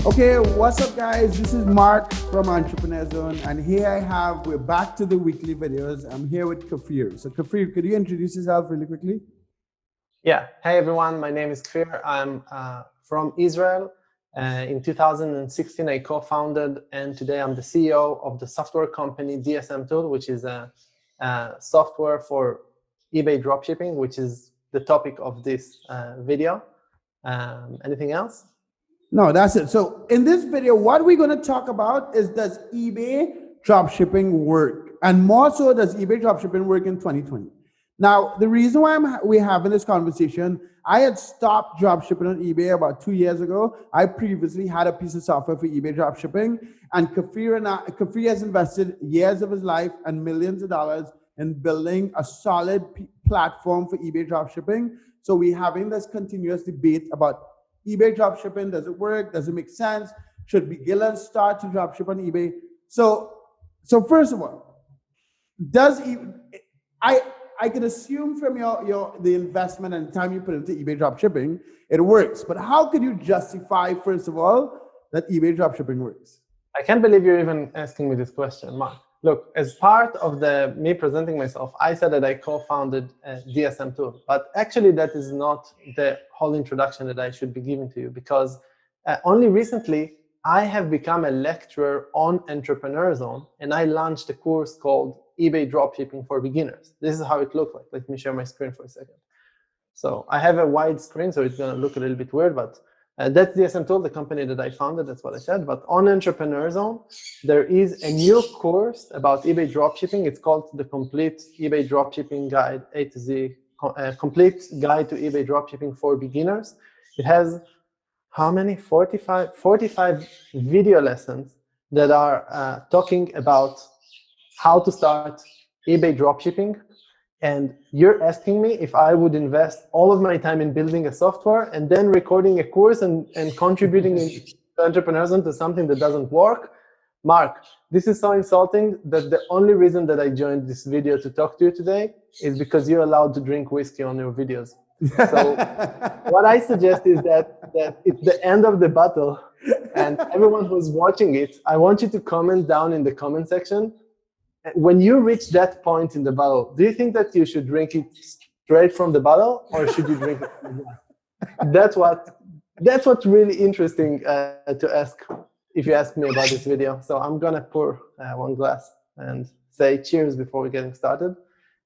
Okay, what's up guys? This is Mark from Entrepreneur Zone, and here we're back to the weekly videos. I'm here with Kfir. So Kfir, could you introduce yourself really quickly? Yeah, hey everyone, my name is Kfir. I'm from Israel. In 2016, I co-founded, and today I'm the CEO of the software company DSM Tool, which is a software for eBay dropshipping, which is the topic of this video. Anything else? No, that's it. So in this video, what we're going to talk about is, does eBay dropshipping work? And more so, does eBay dropshipping work in 2020? Now, the reason why we're having this conversation, I had stopped dropshipping on eBay about 2 years ago. I previously had a piece of software for eBay dropshipping, and Kfir has invested years of his life and millions of dollars in building a solid platform for eBay dropshipping. So we're having this continuous debate about eBay dropshipping. Does it work? Does it make sense? Should beginners start to dropship on eBay? So first of all, I can assume from the investment and the time you put into eBay dropshipping, it works. But how could you justify, first of all, that eBay dropshipping works? I can't believe you're even asking me this question, Mark. Look, as part of me presenting myself, I said that I co-founded DSM Tool, but actually that is not the whole introduction that I should be giving to you, because only recently I have become a lecturer on Entrepreneur Zone, and I launched a course called eBay Dropshipping for Beginners. This is how it looks like. Let me share my screen for a second. So I have a wide screen, so it's going to look a little bit weird, but that's DSM Tool, the company that I founded, that's what I said. But on Entrepreneur Zone, there is a new course about eBay dropshipping. It's called the Complete eBay Dropshipping Guide, A to Z, Complete Guide to eBay Dropshipping for Beginners. It has how many? 45 video lessons that are talking about how to start eBay dropshipping. And you're asking me if I would invest all of my time in building a software and then recording a course and contributing to Entrepreneur Zone to something that doesn't work? Mark, this is so insulting that the only reason that I joined this video to talk to you today is because you're allowed to drink whiskey on your videos. So what I suggest is that it's the end of the battle, and everyone who's watching it, I want you to comment down in the comment section. When you reach that point in the bottle, do you think that you should drink it straight from the bottle, or should you drink it from the glass? That's what's really interesting to ask if you ask me about this video. So I'm gonna pour one glass and say cheers before we're getting started,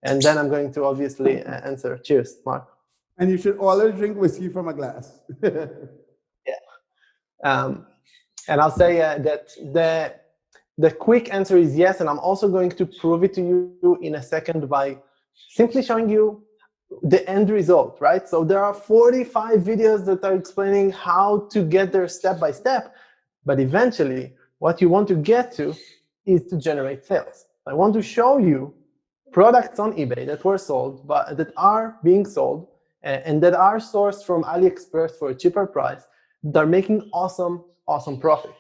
and then I'm going to obviously answer. Cheers, Mark. And you should always drink whiskey from a glass. Yeah. And I'll say that the quick answer is yes, and I'm also going to prove it to you in a second by simply showing you the end result, right? So there are 45 videos that are explaining how to get there step by step, but eventually what you want to get to is to generate sales. I want to show you products on eBay that were sold, but that are being sold and that are sourced from Aliexpress for a cheaper price, that are making awesome profit.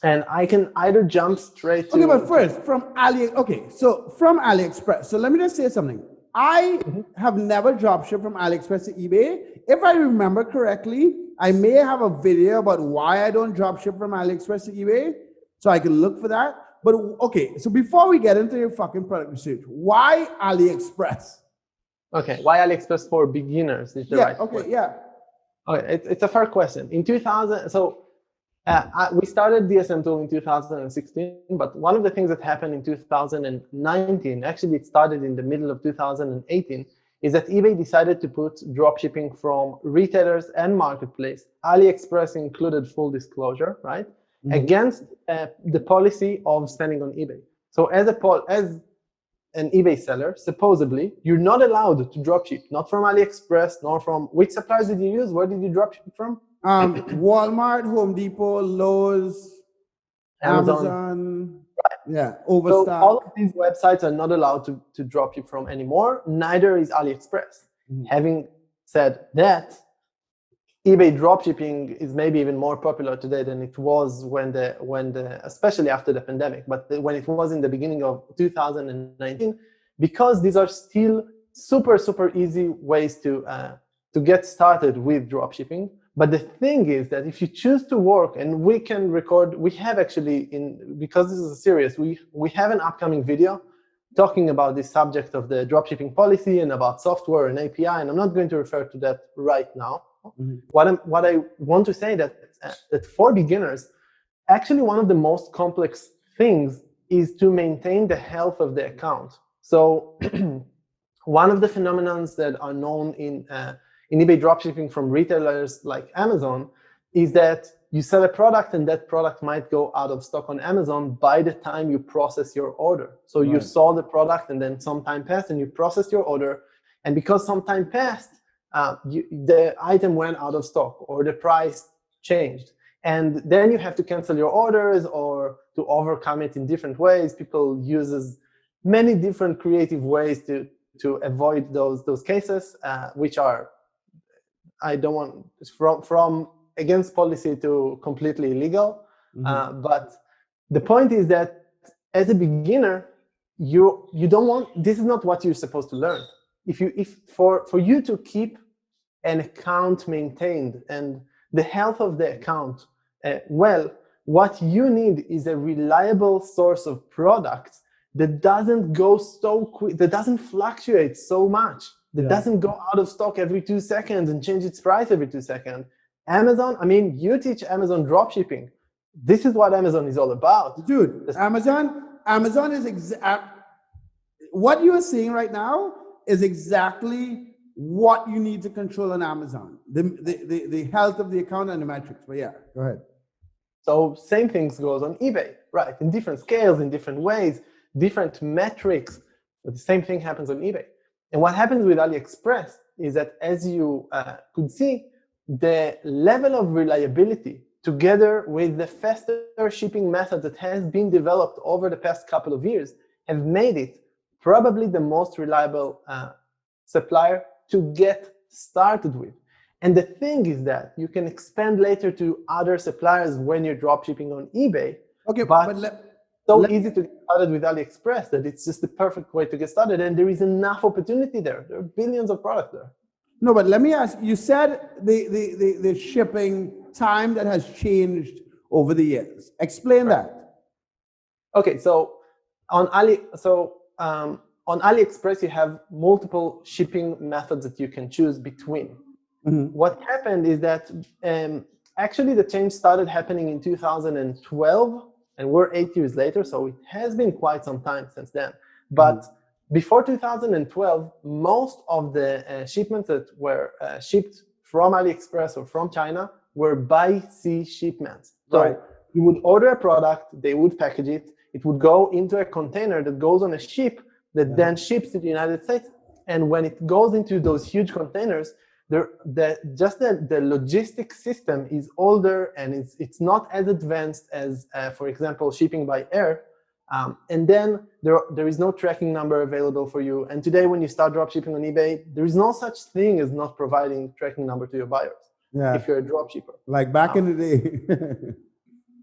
And I can either jump straight to... Okay, but first, from Aliexpress. So let me just say something. I have never dropshipped from Aliexpress to eBay. If I remember correctly, I may have a video about why I don't dropship from Aliexpress to eBay, so I can look for that. But okay, so before we get into your fucking product research, why Aliexpress? Okay, why Aliexpress for beginners is the right word. Okay, it's a fair question. In 2000, we started DSM Tool in 2016, but one of the things that happened in 2019, actually it started in the middle of 2018, is that eBay decided to put dropshipping from retailers and marketplace, Aliexpress included, full disclosure, right, against the policy of selling on eBay. So as an eBay seller, supposedly, you're not allowed to dropship, not from Aliexpress, nor from, which suppliers did you use? Where did you dropship from? Walmart, Home Depot, Lowe's, Amazon, yeah, Overstock. So all of these websites are not allowed to dropship from anymore. Neither is Aliexpress. Having said that, eBay dropshipping is maybe even more popular today than it was when especially after the pandemic, but when it was in the beginning of 2019, because these are still super easy ways to to get started with dropshipping. But the thing is that if you choose to work, and we can record, we have actually, because this is a series, we have an upcoming video talking about the subject of the dropshipping policy and about software and API, and I'm not going to refer to that right now. Mm-hmm. What I want to say that for beginners, actually one of the most complex things is to maintain the health of the account. So one of the phenomena that are known in eBay dropshipping from retailers like Amazon is that you sell a product and that product might go out of stock on Amazon by the time you process your order. So you saw the product and then some time passed and you processed your order, and because some time passed, the item went out of stock or the price changed. And then you have to cancel your orders or to overcome it in different ways. People uses many different creative ways to avoid those cases, which are, I don't want, from against policy to completely illegal. Mm-hmm. But the point is that as a beginner, you don't want, this is not what you're supposed to learn. If for you to keep an account maintained and the health of the account well, what you need is a reliable source of products that doesn't go so quick, that doesn't fluctuate so much, that doesn't go out of stock every 2 seconds and change its price every 2 seconds. Amazon, I mean, you teach Amazon dropshipping. This is what Amazon is all about. Dude, Amazon is what you are seeing right now is exactly what you need to control on Amazon, the health of the account and the metrics. But yeah, go ahead. So same things goes on eBay, right? In different scales, in different ways, different metrics, but the same thing happens on eBay. And what happens with Aliexpress is that, as you could see, the level of reliability together with the faster shipping method that has been developed over the past couple of years have made it probably the most reliable supplier to get started with. And the thing is that you can expand later to other suppliers when you're dropshipping on eBay. Okay, but easy to get started with Aliexpress that it's just the perfect way to get started, and there is enough opportunity there. There are billions of products there. No, but let me ask, you said the shipping time that has changed over the years. Explain that. Okay, so on Aliexpress, you have multiple shipping methods that you can choose between. Mm-hmm. What happened is that actually the change started happening in 2012, and we're 8 years later, so it has been quite some time since then. But before 2012, most of the shipments that were shipped from Aliexpress or from China were by sea shipments. So you would order a product, they would package it, it would go into a container that goes on a ship that then ships to the United States. And when it goes into those huge containers, the logistics system is older and it's not as advanced as, for example, shipping by air. And then there is no tracking number available for you. And today, when you start dropshipping on eBay, there is no such thing as not providing tracking number to your buyers if you're a dropshipper. Like back in the day.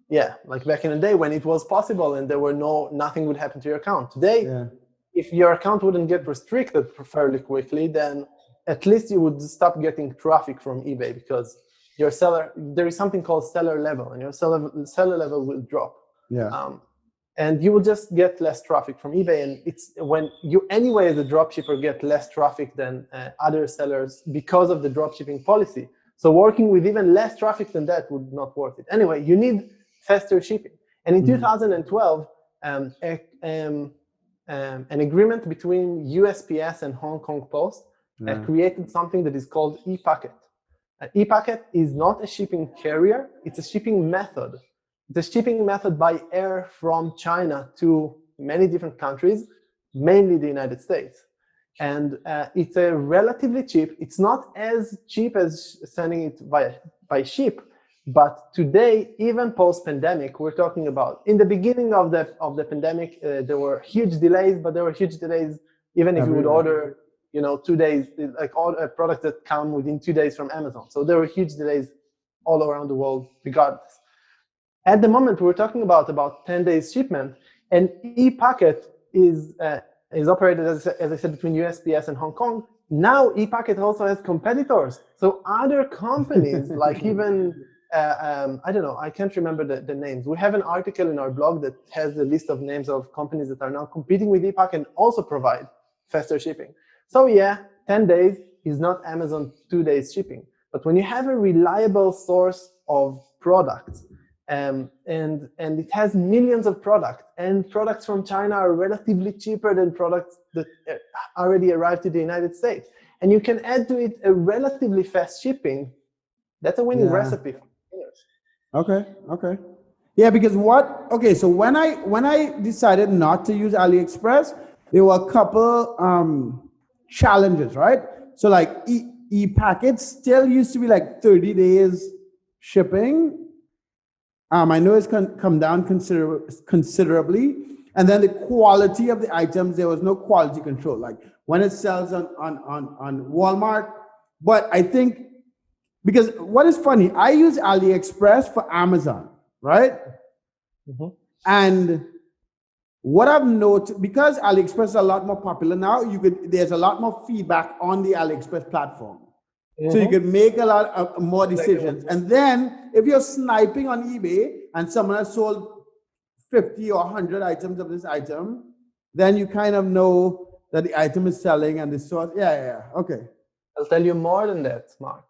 Yeah, like back in the day when it was possible and there were nothing would happen to your account. Today, if your account wouldn't get restricted fairly quickly, then at least you would stop getting traffic from eBay because your seller, there is something called seller level, and your seller level will drop. And you will just get less traffic from eBay. And it's when you anyway as a dropshipper get less traffic than other sellers because of the dropshipping policy. So working with even less traffic than that would not worth it. Anyway, you need faster shipping. And in 2012, an agreement between USPS and Hong Kong Post created something that is called e-packet. E-packet is not a shipping carrier, it's a shipping method. The shipping method by air from China to many different countries, mainly the United States. And it's a relatively cheap, it's not as cheap as sending it by ship, but today, even post-pandemic, we're talking about, in the beginning of the pandemic, there were huge delays, but there were huge delays even if you would order 2 days, like all products that come within 2 days from Amazon. So there were huge delays all around the world regardless. At the moment, we're talking about 10 days shipment, and e-packet is operated, as I said, between USPS and Hong Kong. now ePacket also has competitors. So other companies, like even, I don't know, I can't remember the names. We have an article in our blog that has a list of names of companies that are now competing with ePacket and also provide faster shipping. So yeah, 10 days is not Amazon 2 days shipping. But when you have a reliable source of products, and it has millions of products, and products from China are relatively cheaper than products that already arrived to the United States, and you can add to it a relatively fast shipping, that's a winning recipe for beginners. Okay. Yeah, because so when I decided not to use AliExpress, there were a couple challenges, right? So like e-packets still used to be like 30 days shipping. I know it's come down considerably. And then the quality of the items, there was no quality control. Like when it sells on Walmart, but I think, because what is funny, I use AliExpress for Amazon, right? Mm-hmm. And what I've noticed, because AliExpress is a lot more popular now, there's a lot more feedback on the AliExpress platform. Mm-hmm. So you can make a lot of more decisions. And then if you're sniping on eBay and someone has sold 50 or 100 items of this item, then you kind of know that the item is selling and the source. Okay. I'll tell you more than that, Mark.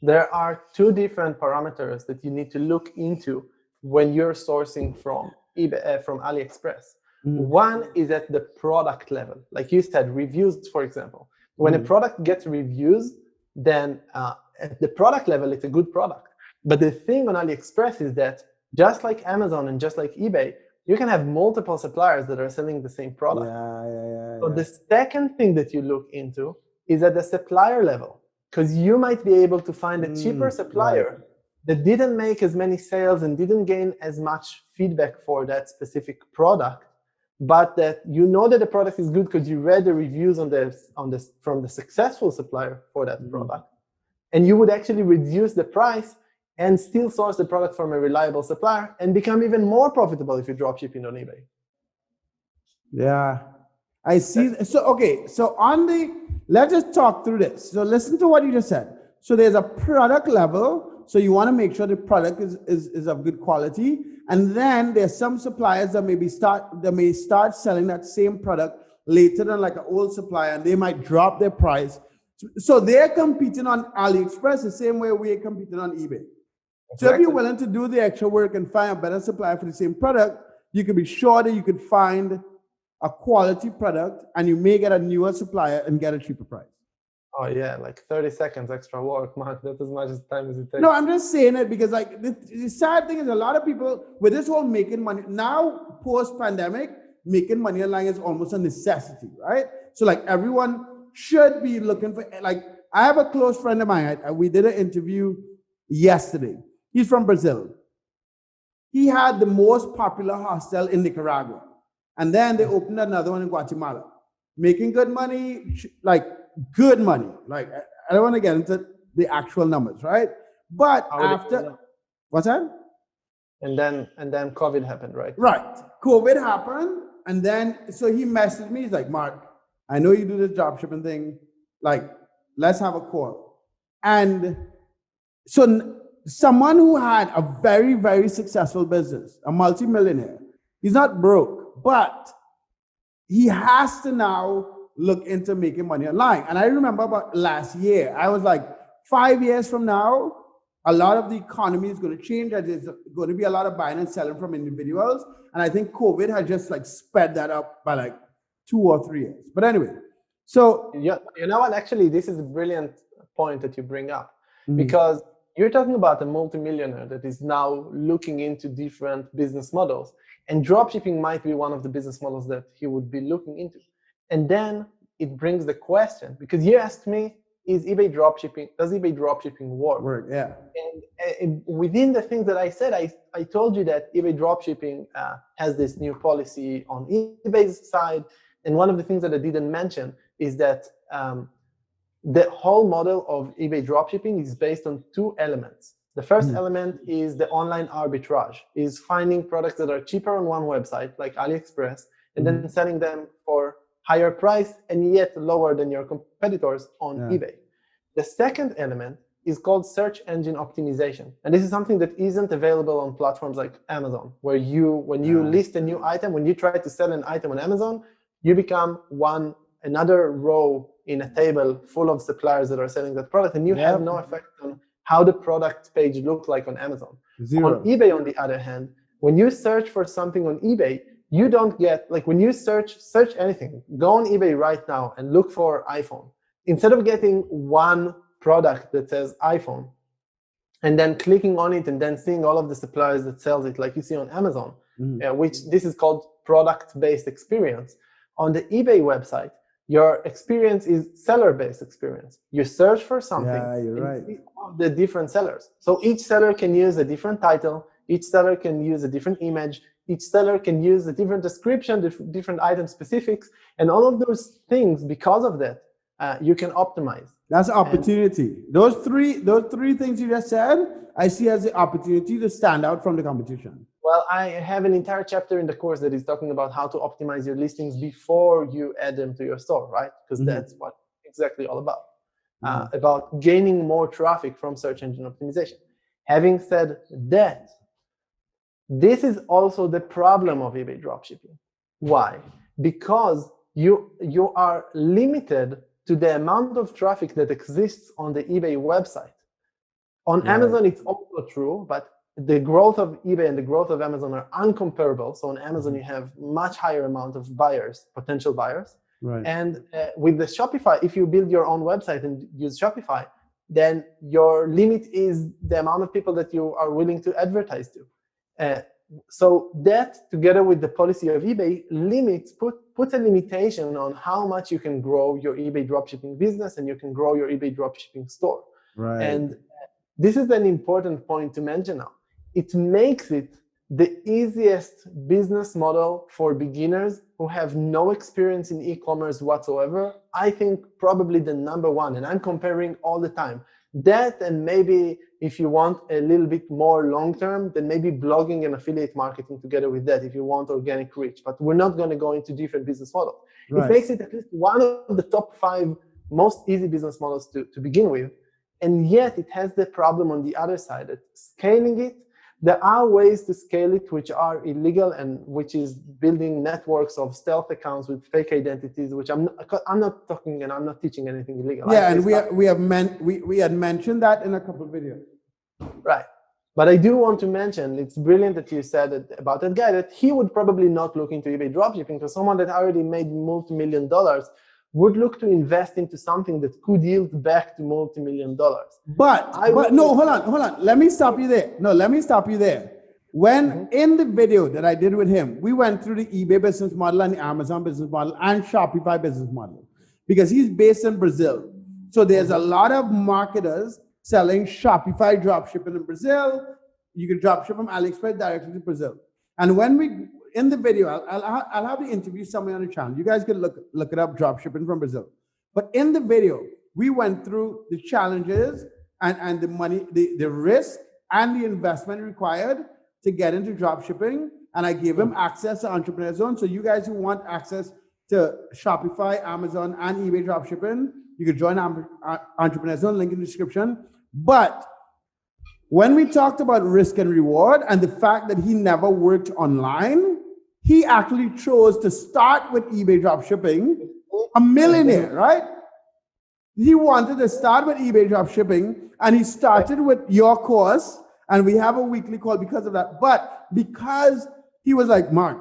There are two different parameters that you need to look into when you're sourcing from eBay, from AliExpress. Mm-hmm. One is at the product level. Like you said, reviews, for example. When a product gets reviews, then at the product level, it's a good product. But the thing on AliExpress is that just like Amazon and just like eBay, you can have multiple suppliers that are selling the same product. So the second thing that you look into is at the supplier level, because you might be able to find a cheaper supplier that didn't make as many sales and didn't gain as much feedback for that specific product, but that you know that the product is good because you read the reviews from the successful supplier for that product, and you would actually reduce the price and still source the product from a reliable supplier and become even more profitable if you drop shipping on eBay. Yeah, I see. So let's just talk through this. So listen to what you just said. So there's a product level. So you want to make sure the product is of good quality. And then there's some suppliers that may start selling that same product later than like an old supplier, and they might drop their price. So they're competing on AliExpress the same way we're competing on eBay. Exactly. So if you're willing to do the extra work and find a better supplier for the same product, you can be sure that you could find a quality product, and you may get a newer supplier and get a cheaper price. Oh yeah, like 30 seconds extra work, Mark. That's as much time as it takes. No, I'm just saying it because like the sad thing is a lot of people with this whole making money now post-pandemic, making money online is almost a necessity, right? So like everyone should be looking for, like I have a close friend of mine. We did an interview yesterday. He's from Brazil. He had the most popular hostel in Nicaragua. And then they opened another one in Guatemala. Making good money, like good money. Like I don't want to get into the actual numbers, right? But after, what's that? And then COVID happened, right? Right. COVID happened. And then, so he messaged me. He's like, Mark, I know you do this dropshipping thing. Like, let's have a call. And so someone who had a very, very successful business, a multimillionaire, he's not broke, but he has to now look into making money online. And I remember about last year, I was like, 5 years from now, a lot of the economy is going to change. There's going to be a lot of buying and selling from individuals. And I think COVID has just like sped that up by like 2 or 3 years. But anyway, so. Yeah, you know what, actually, this is a brilliant point that you bring up, because you're talking about a multimillionaire that is now looking into different business models. And dropshipping might be one of the business models that he would be looking into. And then it brings the question, because you asked me, does eBay dropshipping work? Yeah. And within the things that I said, I told you that eBay dropshipping has this new policy on eBay's side. And one of the things that I didn't mention is that the whole model of eBay dropshipping is based on 2 elements. The first element is the online arbitrage, is finding products that are cheaper on one website, like AliExpress, and then selling them for higher price and yet lower than your competitors on eBay. The second element is called search engine optimization. And this is something that isn't available on platforms like Amazon, where when you list a new item, when you try to sell an item on Amazon, you become another row in a table full of suppliers that are selling that product, and you have no effect on how the product page looks like on Amazon. Zero. On eBay, on the other hand, when you search for something on eBay, you don't get, like when you search anything, go on eBay right now and look for iPhone. Instead of getting one product that says iPhone, and then clicking on it and then seeing all of the suppliers that sells it, like you see on Amazon, which this is called product-based experience. On the eBay website, your experience is seller-based experience. You search for something, and see all the different sellers. So each seller can use a different title, each seller can use a different image, each seller can use a different description, different item specifics, and all of those things, because of that, you can optimize. That's opportunity. Those three things you just said, I see as the opportunity to stand out from the competition. Well, I have an entire chapter in the course that is talking about how to optimize your listings before you add them to your store, right? Because that's what exactly all about gaining more traffic from search engine optimization. Having said that, this is also the problem of eBay dropshipping. Why? Because you are limited to the amount of traffic that exists on the eBay website. On Amazon, it's also true, but the growth of eBay and the growth of Amazon are uncomparable. So on Amazon, you have much higher amount of buyers, potential buyers. Right. And with the Shopify, if you build your own website and use Shopify, then your limit is the amount of people that you are willing to advertise to. So that, together with the policy of eBay, puts a limitation on how much you can grow your eBay dropshipping business and you can grow your eBay dropshipping store. Right. And this is an important point to mention now. It makes it the easiest business model for beginners who have no experience in e-commerce whatsoever. I think probably the number one, and I'm comparing all the time. That, and maybe if you want a little bit more long-term, then maybe blogging and affiliate marketing together with that if you want organic reach. But we're not going to go into different business models. Right. It makes it at least one of the top 5 most easy business models to begin with. And yet it has the problem on the other side that scaling it, there are ways to scale it which are illegal, and which is building networks of stealth accounts with fake identities, which I'm not talking and I'm not teaching anything illegal. Yeah, and we had mentioned that in a couple of videos. Right. But I do want to mention, it's brilliant that you said about that guy, that he would probably not look into eBay dropshipping, because someone that already made multi-million dollars would look to invest into something that could yield back to multi-million dollars. But no, hold on. Let me stop you there. No, let me stop you there. When in the video that I did with him, we went through the eBay business model and the Amazon business model and Shopify business model, because he's based in Brazil. So there's a lot of marketers selling Shopify dropshipping in Brazil. You can dropship from Aliexpress directly to Brazil. And when we, in the video, I'll have to interview somebody on the channel. You guys can look it up, dropshipping from Brazil. But in the video, we went through the challenges and the money, the risk and the investment required to get into dropshipping. And I gave him access to Entrepreneur Zone. So you guys who want access to Shopify, Amazon, and eBay dropshipping, you can join Entrepreneur Zone, link in the description. But when we talked about risk and reward and the fact that he never worked online, he actually chose to start with eBay dropshipping, a millionaire, right? He wanted to start with eBay dropshipping, and he started with your course, and we have a weekly call because of that. But because he was like, Mark,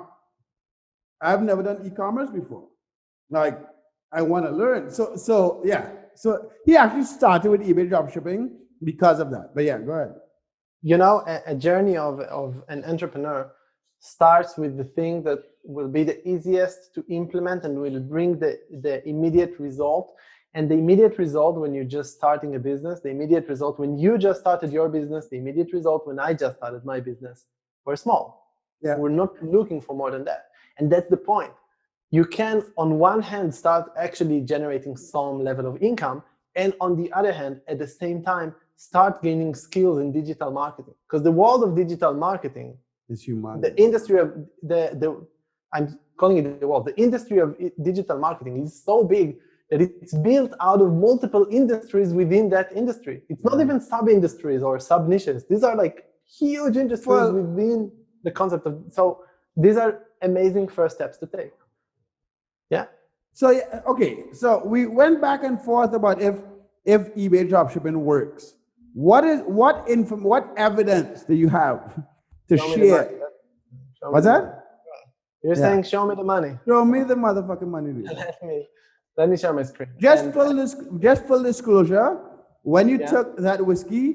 I've never done e-commerce before. Like, I want to learn. So he actually started with eBay dropshipping because of that. But yeah, go ahead. You know, a journey of an entrepreneur starts with the thing that will be the easiest to implement and will bring the immediate result. And the immediate result when you're just starting a business, the immediate result when you just started your business, the immediate result when I just started my business, we're small. Yeah. We're not looking for more than that. And that's the point. You can, on one hand, start actually generating some level of income, and on the other hand, at the same time, start gaining skills in digital marketing. Because the world of digital marketing is humongous. The industry of I'm calling it the world. The industry of digital marketing is so big that it's built out of multiple industries within that industry. It's not even sub-industries or sub-niches. These are like huge industries within the concept of, so these are amazing first steps to take. Yeah. So, okay, so we went back and forth about if eBay dropshipping works. What evidence do you have to share? What's that? You're saying, show me the money. Show me the motherfucking money, dude. Let me share my screen. Just full disclosure, when you took that whiskey,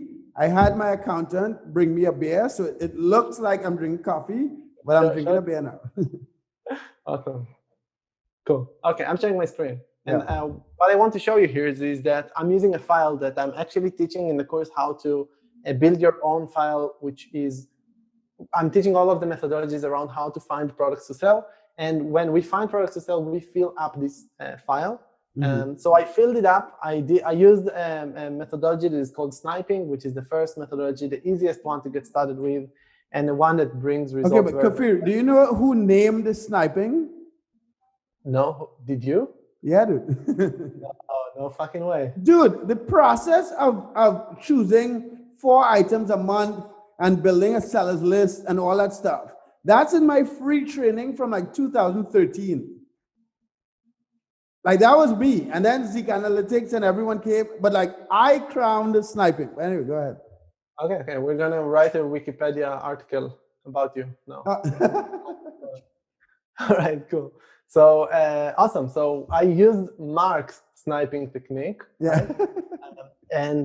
I had my accountant bring me a beer, so it looks like I'm drinking coffee, but I'm drinking a beer now. Awesome. Cool. Okay, I'm sharing my screen. And what I want to show you here is that I'm using a file that I'm actually teaching in the course how to build your own file, which is, I'm teaching all of the methodologies around how to find products to sell. And when we find products to sell, we fill up this file. So I filled it up. I used a methodology that is called sniping, which is the first methodology, the easiest one to get started with, and the one that brings results. Okay, but Kfir, do you know who named the sniping? No, did you? Yeah, dude. No fucking way. Dude, the process of choosing 4 items a month and building a seller's list and all that stuff, that's in my free training from like 2013. Like that was me. And then Zeke Analytics and everyone came, but like I crowned sniping. Anyway, go ahead. Okay, we're gonna write a Wikipedia article about you now. All right, cool. So awesome. So I used Mark's sniping technique. Yeah. Right? And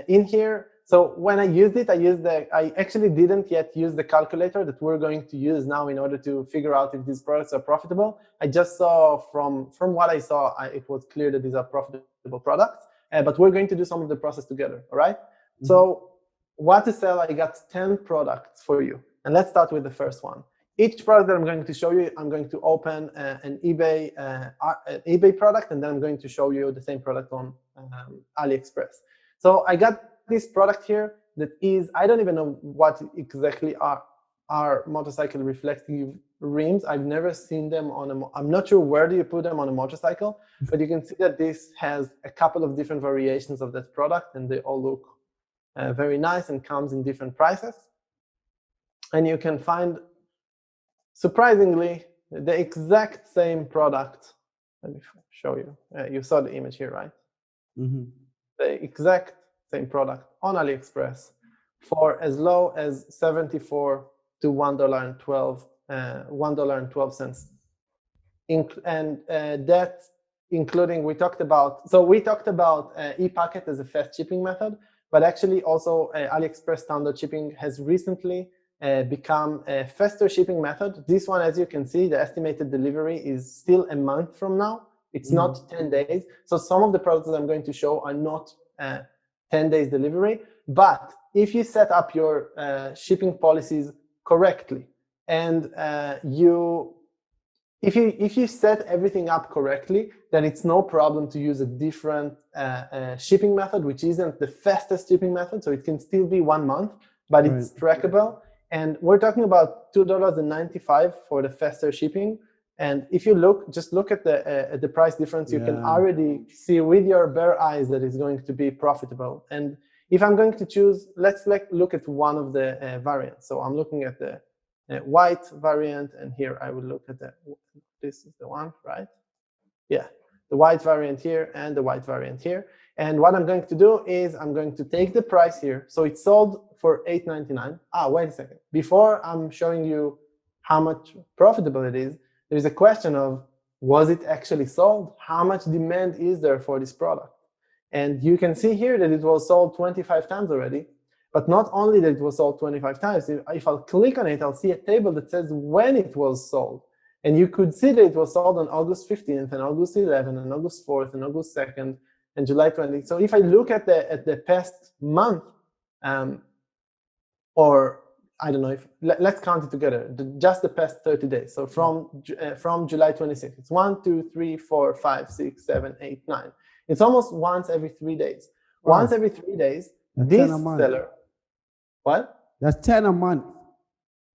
in here, so when I used it, I actually didn't yet use the calculator that we're going to use now in order to figure out if these products are profitable. I just saw from what I saw, it was clear that these are profitable products, but we're going to do some of the process together, all right? So what to sell, I got 10 products for you. And let's start with the first one. Each product that I'm going to show you, I'm going to open an eBay product, and then I'm going to show you the same product on Aliexpress. So I got this product here that is, I don't even know what exactly are motorcycle reflective rims. I've never seen them on I'm not sure where do you put them on a motorcycle, but you can see that this has a couple of different variations of that product, and they all look very nice and comes in different prices. And you can find, surprisingly, the exact same product. Let me show you. You saw the image here, right? The exact same product on AliExpress for as low as $74 to $1.12. And that including, we talked about e-packet as a fast shipping method, but actually also AliExpress standard shipping has recently become a faster shipping method. This one, as you can see, the estimated delivery is still a month from now. It's not 10 days. So some of the products that I'm going to show are not 10 days delivery. But if you set up your shipping policies correctly, and if you set everything up correctly, then it's no problem to use a different shipping method, which isn't the fastest shipping method. So it can still be 1 month, but it's trackable. And we're talking about $2.95 for the faster shipping. And if you just look at the price difference, you can already see with your bare eyes that it's going to be profitable. And if I'm going to choose, let's look at one of the variants. So I'm looking at the white variant, and here I will look at this is the one, right? Yeah, the white variant here and the white variant here. And what I'm going to do is I'm going to take the price here. So it's sold for $8.99. Wait a second. Before I'm showing you how much profitable it is, there's a question of, was it actually sold? How much demand is there for this product? And you can see here that it was sold 25 times already. But not only that it was sold 25 times, if I'll click on it, I'll see a table that says when it was sold. And you could see that it was sold on August 15th and August 11th and August 4th and August 2nd and July 20th. So if I look at the past month, or I don't know, if let's count it together, just the past 30 days. So from July 26th, it's 1, 2, 3, 4, 5, 6, 7, 8, 9. It's almost once every 3 days. Wow. Once every 3 days, this seller, what? That's 10 a month.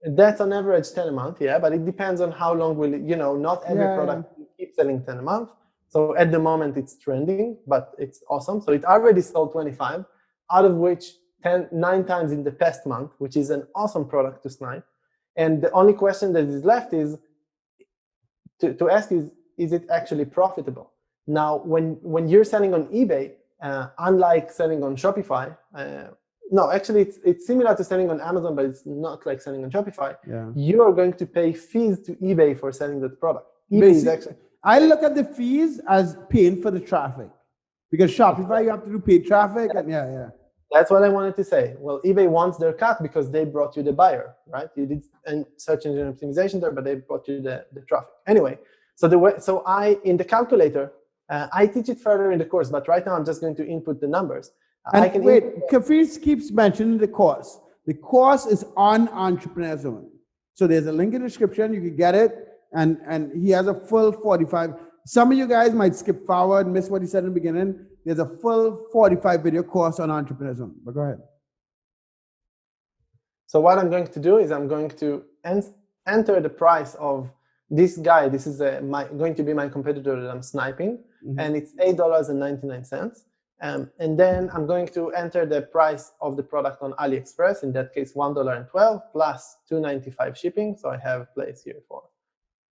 That's on average 10 a month, yeah, but it depends on how long will it, not every product will keep selling 10 a month. So at the moment it's trending, but it's awesome. So it already sold 25, out of which 9 times in the past month, which is an awesome product to snipe. And the only question that is left is to ask is it actually profitable? Now, when you're selling on eBay, unlike selling on Shopify, no, actually, it's similar to selling on Amazon, but it's not like selling on Shopify. Yeah. You are going to pay fees to eBay for selling that product. eBay is actually. I look at the fees as paying for the traffic, because Shopify you have to do paid traffic, and yeah. That's what I wanted to say. Well, eBay wants their cut because they brought you the buyer, right? You did search engine optimization there, but they brought you the traffic. Anyway, so I in the calculator, I teach it further in the course, but right now I'm just going to input the numbers. And wait, Kfir keeps mentioning the course. The course is on Entrepreneur Zone. So there's a link in the description. You can get it. And he has a full 45. Some of you guys might skip forward, miss what he said in the beginning. There's a full 45 video course on Entrepreneur Zone. But go ahead. So what I'm going to do is I'm going to enter the price of this guy. This is going to be my competitor that I'm sniping. Mm-hmm. And it's $8.99. And then I'm going to enter the price of the product on Aliexpress, in that case $1.12 plus $2.95 shipping. So I have a place here for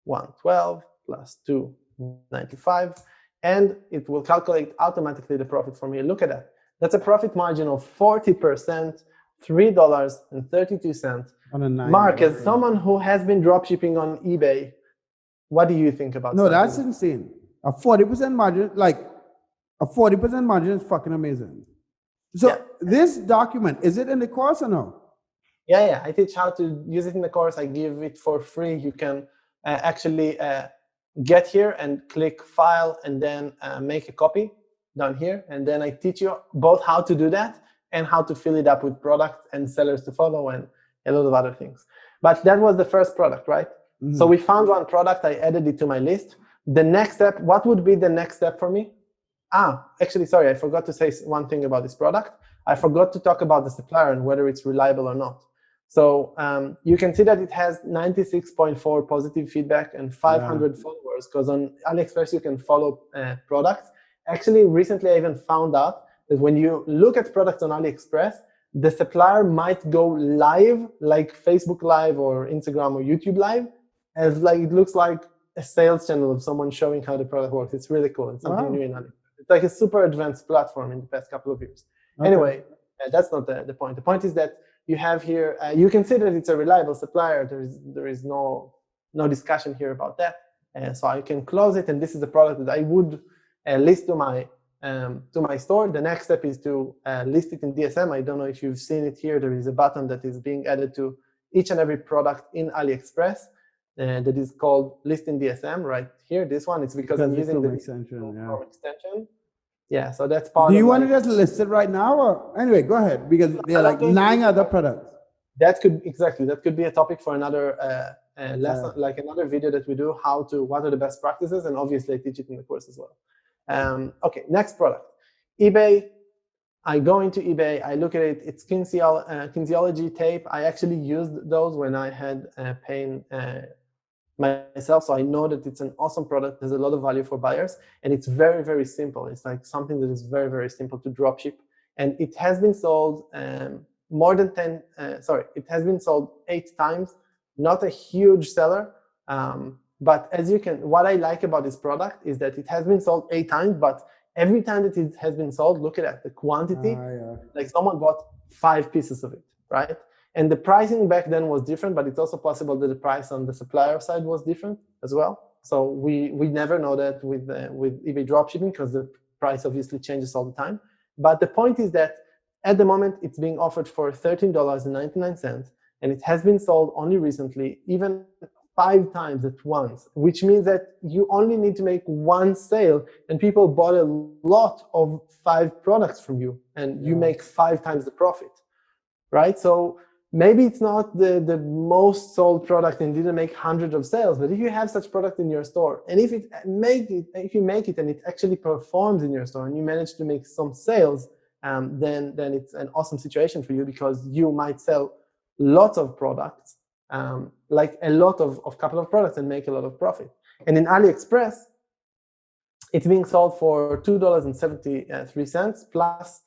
$1.12 plus $2.95, and it will calculate automatically the profit for me. Look at that. That's a profit margin of 40%, $3.32. Mark, as someone who has been dropshipping on eBay, what do you think about that? No, that's insane. A 40% margin, a 40% margin is fucking amazing. So this document, is it in the course or no? Yeah. I teach how to use it in the course. I give it for free. You can actually get here and click File and then make a copy down here. And then I teach you both how to do that and how to fill it up with product and sellers to follow and a lot of other things. But that was the first product, right? Mm-hmm. So we found one product. I added it to my list. The next step, what would be the next step for me? Actually, sorry, I forgot to say one thing about this product. I forgot to talk about the supplier and whether it's reliable or not. So you can see that it has 96.4 positive feedback and 500 followers, because on Aliexpress you can follow products. Actually, recently I even found out that when you look at products on Aliexpress, the supplier might go live, like Facebook Live or Instagram or YouTube Live, as it looks like a sales channel of someone showing how the product works. It's really cool. It's something new in Aliexpress. It's like a super advanced platform in the past couple of years. Okay. Anyway, that's not the point. The point is that you have here, you can see that it's a reliable supplier. There is no discussion here about that. So I can close it, and this is the product that I would list to my store. The next step is to list it in DSM. I don't know if you've seen it here. There is a button that is being added to each and every product in Aliexpress that is called List in DSM right here. This one, it's because I'm using the extension. Yeah, so that's part of it. Do you want to just list it right now? Or anyway, go ahead, because there are like 9 other products. That could be a topic for another lesson, like another video that we do, what are the best practices, and obviously I teach it in the course as well. Okay, next product. eBay. I go into eBay, I look at it, it's kinesiology tape. I actually used those when I had pain myself, so I know that it's an awesome product. There's a lot of value for buyers, and it's very, very simple. It's like something that is very, very simple to dropship, and it has been sold it has been sold 8 times. Not a huge seller, but what I like about this product is that it has been sold 8 times, but every time that it has been sold, look at that, the quantity, like someone bought 5 pieces of it, right? And the pricing back then was different, but it's also possible that the price on the supplier side was different as well. So we never know that with eBay dropshipping, because the price obviously changes all the time. But the point is that at the moment, it's being offered for $13.99, and it has been sold only recently, even 5 times at once, which means that you only need to make 1 sale, and people bought a lot of 5 products from you, and you make 5 times the profit, right? So maybe it's not the most sold product and didn't make hundreds of sales, but if you have such product in your store, and if you make it and it actually performs in your store, and you manage to make some sales, then it's an awesome situation for you, because you might sell lots of products like a lot of couple of products and make a lot of profit. And in AliExpress, it's being sold for $2.73 plus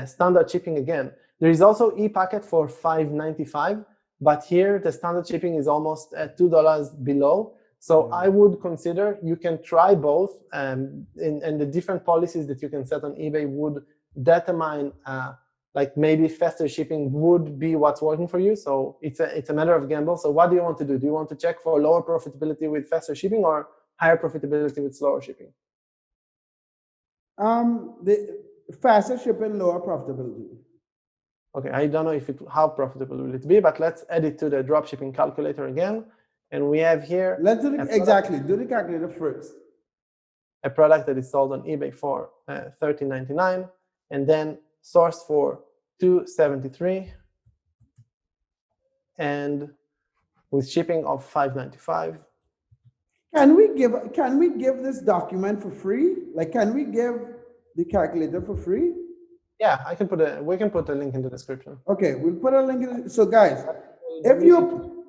standard shipping again. There is also e-packet for $5.95, but here the standard shipping is almost $2 below. So I would consider you can try both, and the different policies that you can set on eBay would determine like maybe faster shipping would be what's working for you. So it's a matter of gamble. So what do you want to do? Do you want to check for lower profitability with faster shipping or higher profitability with slower shipping? The faster shipping, lower profitability. Okay, I don't know how profitable will it be, but let's add it to the dropshipping calculator again. And we have here. Let's do do the calculator first. A product that is sold on eBay for $13.99 and then sourced for $2.73 and with shipping of $5.95. Can we give this document for free? Like, can we give the calculator for free? Yeah, we can put a link in the description. Okay, we'll put a link in. So guys, if you,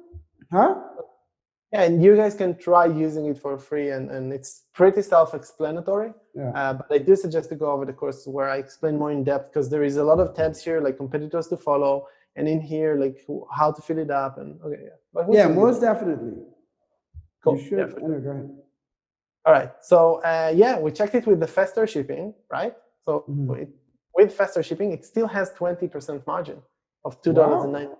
Yeah, and you guys can try using it for free, and it's pretty self-explanatory. Yeah. But I do suggest to go over the course where I explain more in depth, because there is a lot of tabs here, like competitors to follow, and in here, like how to fill it up, and okay, yeah. But yeah, most definitely. Cool. You should. Yeah, sure. Go ahead. All right. So yeah, we checked it with the faster shipping, right? So with faster shipping, it still has 20% margin of $2.09. Wow.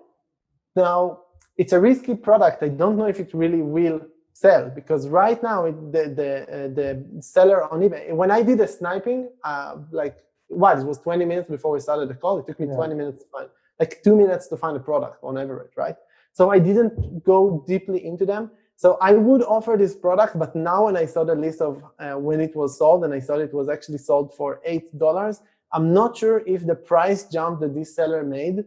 Now, it's a risky product. I don't know if it really will sell, because right now the seller on eBay, when I did a sniping, it was 20 minutes before we started the call. It took me 20 minutes to find, like 2 minutes to find a product on average, right? So I didn't go deeply into them. So I would offer this product, but now when I saw the list of when it was sold, and I saw it was actually sold for $8, I'm not sure if the price jump that this seller made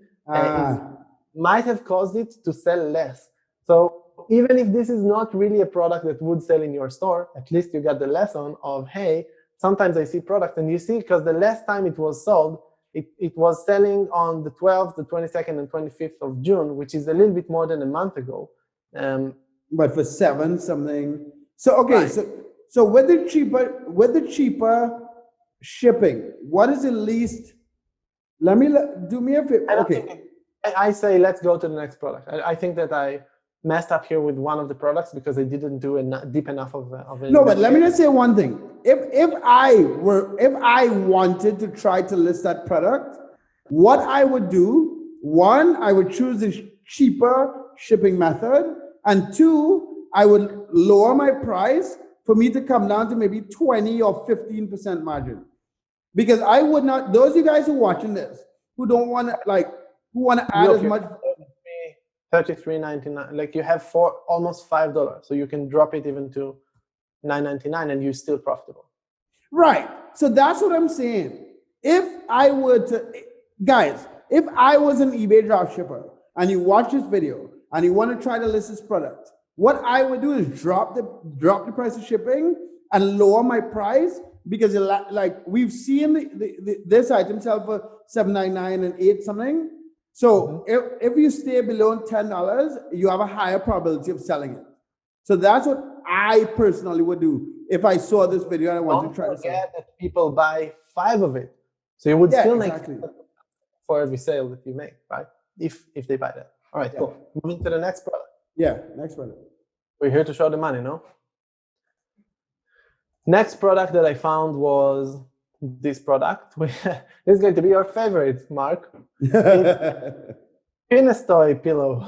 might have caused it to sell less. So even if this is not really a product that would sell in your store, at least you got the lesson of, hey, sometimes I see product, and you see, because the last time it was sold, it was selling on the 12th, the 22nd, and 25th of June, which is a little bit more than a month ago. But for $7 something. So okay, right. So with the cheaper shipping, what is the least? Do me a favor. Okay. I say let's go to the next product. I think that I messed up here with one of the products because I didn't do deep enough of it. No, but let me just say one thing. If I wanted to try to list that product, what I would do, one, I would choose the cheaper shipping method, and two, I would lower my price for me to come down to maybe 20 or 15% margin. Because I would not, those of you guys who are watching this, who don't want to who want to add as much. $33.99, like you have almost $5, so you can drop it even to $9.99 and you're still profitable. Right. So that's what I'm saying. If I were to, guys, if I was an eBay dropshipper and you watch this video and you want to try to list this product, what I would do is drop the price of shipping and lower my price, because like we've seen this item sell for $7.99 and $8 something. So if you stay below $10, you have a higher probability of selling it. So that's what I personally would do if I saw this video and I wanted to try to sell it. Don't forget that people buy 5 of it. So you would still make for every sale that you make, right? If they buy that. All right, cool. Moving to the next product. Yeah, next product. We're here to show the money, no? Next product that I found was this product. This is going to be your favorite, Mark. Penis toy pillow.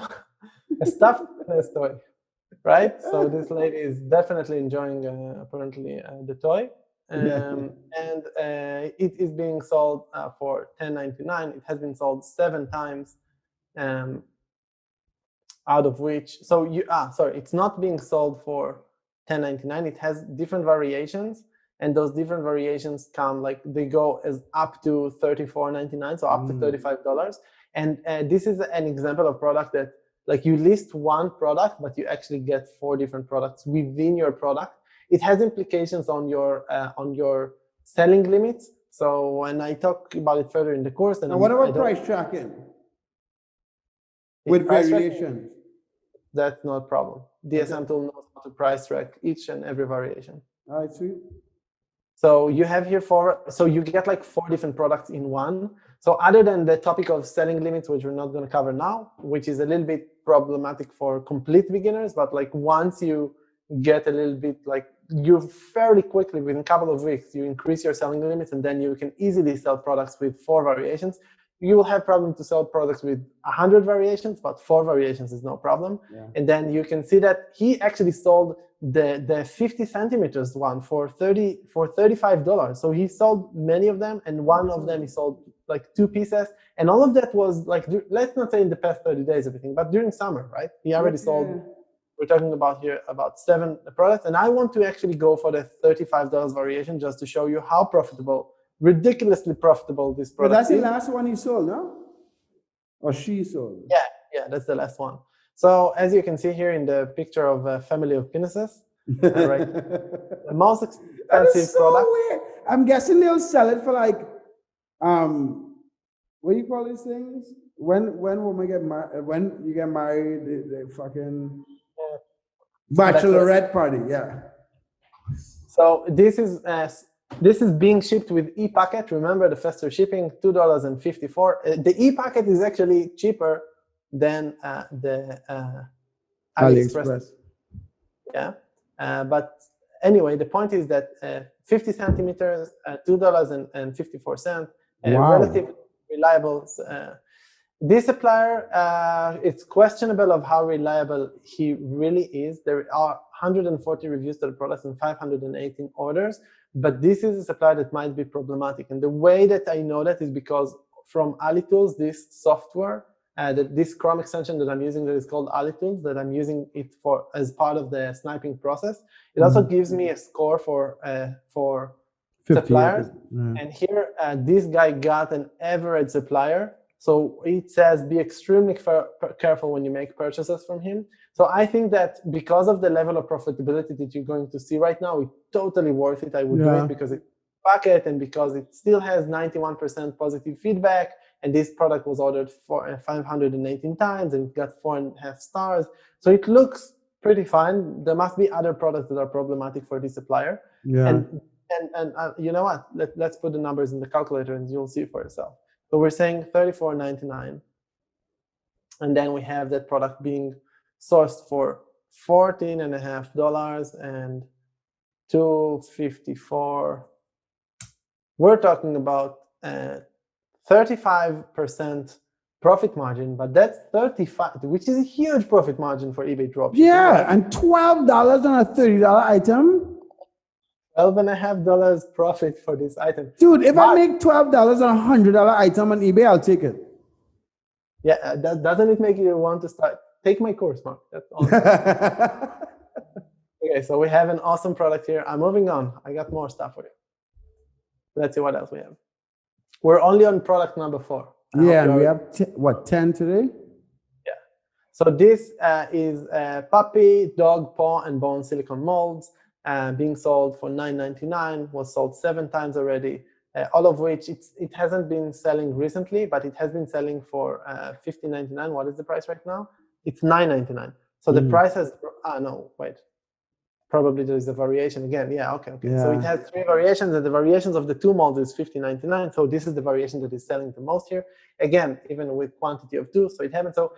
A stuffed penis toy, right? So this lady is definitely enjoying, apparently, the toy. And it is being sold for $10.99. It has been sold 7 times, out of which, it's not being sold for $10.99. It has different variations, and those different variations come, like they go as up to $34.99, so up to $35. And this is an example of product that, like, you list one product, but you actually get 4 different products within your product. It has implications on your selling limits. So when I talk about it further in the course, and what about price tracking with variations? that's not a problem. DSM Tool knows how to price track each and every variation. All right, sweet. So you have here so you get like 4 different products in one. So other than the topic of selling limits, which we're not going to cover now, which is a little bit problematic for complete beginners, but like once you get a little bit like you fairly quickly, within a couple of weeks, you increase your selling limits, and then you can easily sell products with 4 variations. You will have problem to sell products with 100 variations, but 4 variations is no problem. Yeah. And then you can see that he actually sold the 50 centimeters one for $35. So he sold many of them, and one of them he sold like 2 pieces. And all of that was like, let's not say in the past 30 days, everything, but during summer, right? He already sold, we're talking about here about 7 products. And I want to actually go for the $35 variation just to show you how profitable, ridiculously profitable this product is. But that's the last one he sold, no? Or she sold? Yeah, that's the last one. So as you can see here in the picture of a family of penises, right? The most expensive product. Weird. I'm guessing they'll sell it for like, what do you call these things? When women get married, when you get married, the fucking bachelorette party, yeah. So this is being shipped with e-packet. Remember the faster shipping, $2.54. The e-packet is actually cheaper than the Aliexpress. Yeah. But anyway, the point is that 50 centimeters, $2.54, relatively reliable. This supplier, it's questionable of how reliable he really is. There are 140 reviews to the product and 518 orders, but this is a supplier that might be problematic. And the way that I know that is because from AliTools, this software, this Chrome extension that I'm using that is called AliTools, that I'm using it for as part of the sniping process, it also gives me a score for suppliers. And here, this guy got an average supplier. So it says be extremely careful when you make purchases from him. So I think that because of the level of profitability that you're going to see right now, it's totally worth it. I would do it because it's packet and because it still has 91% positive feedback. And this product was ordered for 518 times and it got 4.5 stars. So it looks pretty fine. There must be other products that are problematic for this supplier. Yeah. And you know what? Let's put the numbers in the calculator and you'll see for yourself. So we're saying $34.99, and then we have that product being sourced for $14.50 and $2.54. We're talking about 35% profit margin, but that's 35, which is a huge profit margin for eBay dropshipping. Yeah, right? and $12 on a $30 item. $12.50 profit for this item. Dude, if I make $12 on a $100 item on eBay, I'll take it. Yeah, doesn't it make you want to start? Take my course, Mark. That's awesome. Okay, so we have an awesome product here. I'm moving on. I got more stuff for you. Let's see what else we have. We're only on product number 4. Yeah, and we have, 10 today? Yeah. So this is puppy, dog, paw, and bone silicone molds. Being sold for $9.99, was sold 7 times already, all of which it hasn't been selling recently, but it has been selling for $15.99. What is the price right now? It's $9.99. So the price has, no, wait. Probably there is a variation again. Yeah, okay. Yeah. So it has 3 variations, and the variations of the 2 molds is $15.99. So this is the variation that is selling the most here. Again, even with quantity of 2, so it happens. So,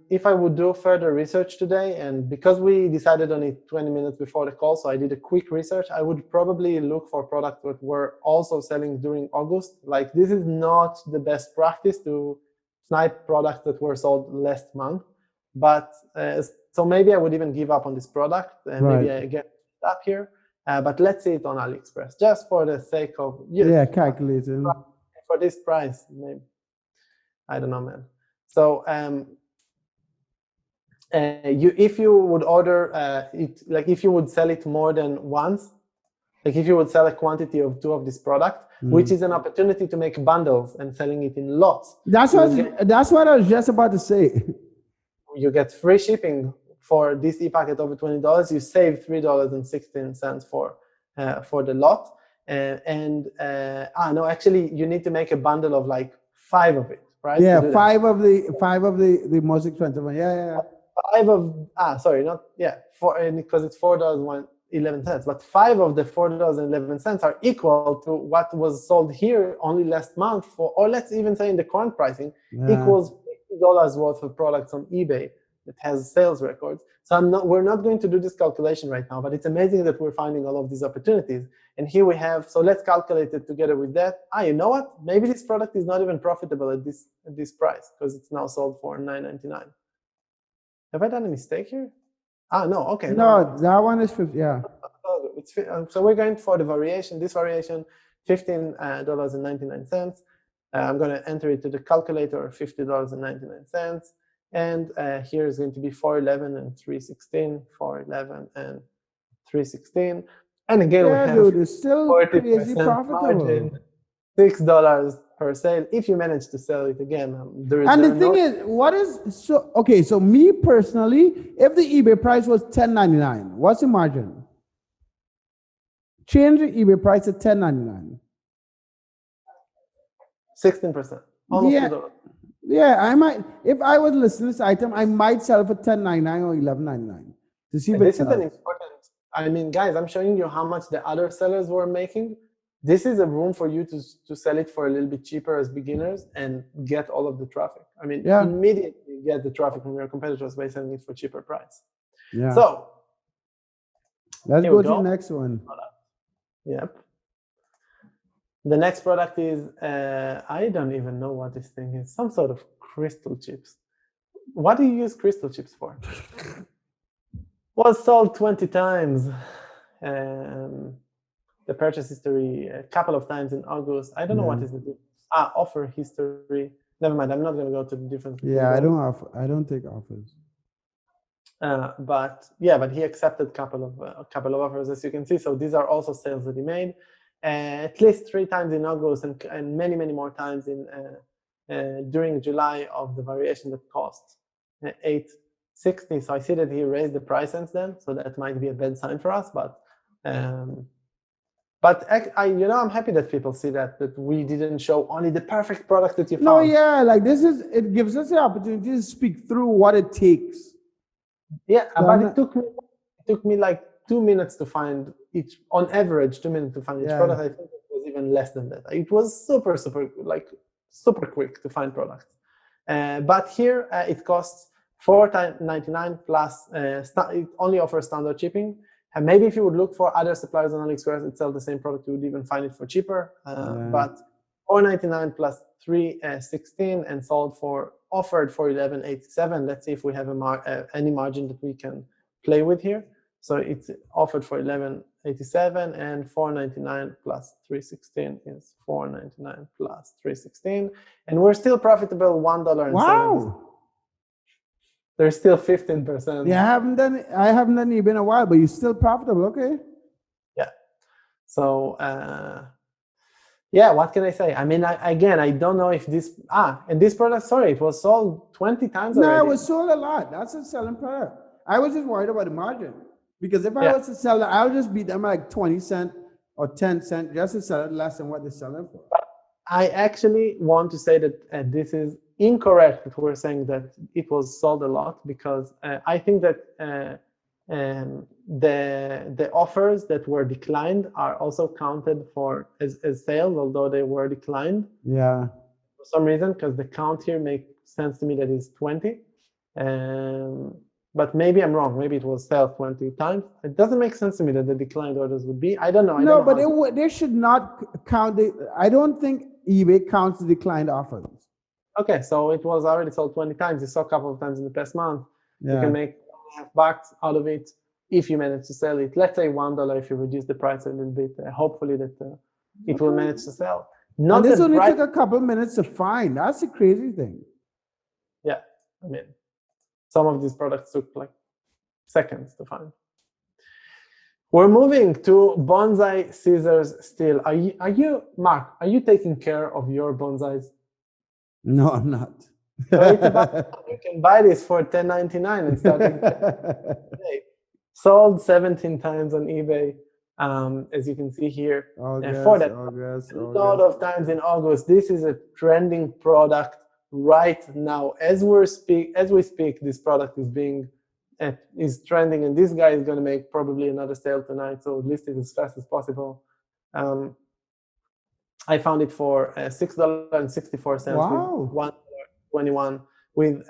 if I would do further research today, and because we decided on it 20 minutes before the call, so I did a quick research, I would probably look for products that were also selling during August. Like, this is not the best practice to snipe products that were sold last month. But so maybe I would even give up on this product, and maybe I get it up here. But let's see it on AliExpress, just for the sake of calculating. For this price, maybe. I don't know, man. So if you would order it, like if you would sell it more than once, like if you would sell a quantity of 2 of this product, which is an opportunity to make bundles and selling it in lots. That's what I was just about to say. You get free shipping for this e-packet over $20. You save $3.16 for the lot. Actually, you need to make a bundle of like 5 of it, right? Yeah, To do that. five of the most expensive one. Yeah. Because it's $4.11, but 5 of the $4.11 are equal to what was sold here only last month for, or let's even say in the current pricing, equals $50 worth of products on eBay that has sales records. So we're not going to do this calculation right now, but it's amazing that we're finding all of these opportunities. And here we have, so let's calculate it together with that. You know what? Maybe this product is not even profitable at this price because it's now sold for $9.99. Have I done a mistake here? No, okay. No, that one is 50, yeah. So we're going for the variation, this variation, $15.99. I'm going to enter it to the calculator, $50.99. And here is going to be 411 and 316, 411 and 316. And again, we have dude, it's still 40% crazy profitable. margin, $6 per sale. If you manage to sell it again, the thing is, so me personally, if the eBay price was $10.99, what's the margin? Change the eBay price to $10.99. 16%. Almost $2. Yeah, I might. If I was listing this item, I might sell it for $10.99 or $11.99 to see. This is an important. I mean, guys, I'm showing you how much the other sellers were making. This is a room for you to sell it for a little bit cheaper as beginners and get all of the traffic. I mean, immediately get the traffic from your competitors by selling it for cheaper price. Yeah. So let's go to the next one. Yep. The next product is, I don't even know what this thing is. Some sort of crystal chips. What do you use crystal chips for? Was sold 20 times. The purchase history a couple of times in August. I don't know what is the difference. Offer history. Never mind. I'm not going to go to the difference. Yeah, I don't take offers. But he accepted a couple of offers, as you can see. So these are also sales that he made. At least 3 times in August and many more times during July of the variation that cost $8.60. So I see that he raised the price since then. So that might be a bad sign for us, but I'm happy that people see that we didn't show only the perfect product that you found. No, yeah, like it gives us the opportunity to speak through what it takes. Yeah, but it took me like 2 minutes to find each, on average, 2 minutes to find each product. I think it was even less than that. It was super quick to find products. But here it costs $4.99 plus, it only offers standard shipping. And maybe if you would look for other suppliers on Aliexpress that sell the same product, you would even find it for cheaper. But $4.99 plus $3.16 and offered for $11.87. Let's see if we have any margin that we can play with here. So it's offered for $11.87 and $4.99 plus $3.16 is $4.99 plus $3.16, and we're still profitable $1.70. Wow. There's still 15%. Yeah, I haven't done eBay in a while, but you're still profitable. Okay. Yeah. So what can I say? I mean, I don't know if this and this product, sorry, it was sold 20 times already. No, it was sold a lot. That's a selling product. I was just worried about the margin. Because if I was to sell it, I would just beat them like 20 cents or 10 cents just to sell it less than what they're selling for. I actually want to say that this is incorrect that we're saying that it was sold a lot, because I think that the offers that were declined are also counted for as sales, although they were declined. Yeah. For some reason, because the count here makes sense to me that it's 20. But maybe I'm wrong. Maybe it was sold 20 times. It doesn't make sense to me that the declined orders would be. I don't know. No, but they should not count I don't think eBay counts the declined offers. Okay, so it was already sold 20 times. You saw a couple of times in the past month. You can make $1.5 out of it if you manage to sell it. Let's say $1 if you reduce the price a little bit. Hopefully that it will manage to sell. And this only took a couple of minutes to find. That's the crazy thing. Yeah, I mean, some of these products took like seconds to find. We're moving to Bonsai Scissors still. Are you, Mark, are you taking care of your bonsais? No, I'm not. You can buy this for $10.99 and starting today. Sold 17 times on eBay, as you can see here. August, a lot of times in August. This is a trending product right now, as we speak, this product is trending, and this guy is going to make probably another sale tonight, so list it as fast as possible. I found it for $6.64 Wow. with $1.21 with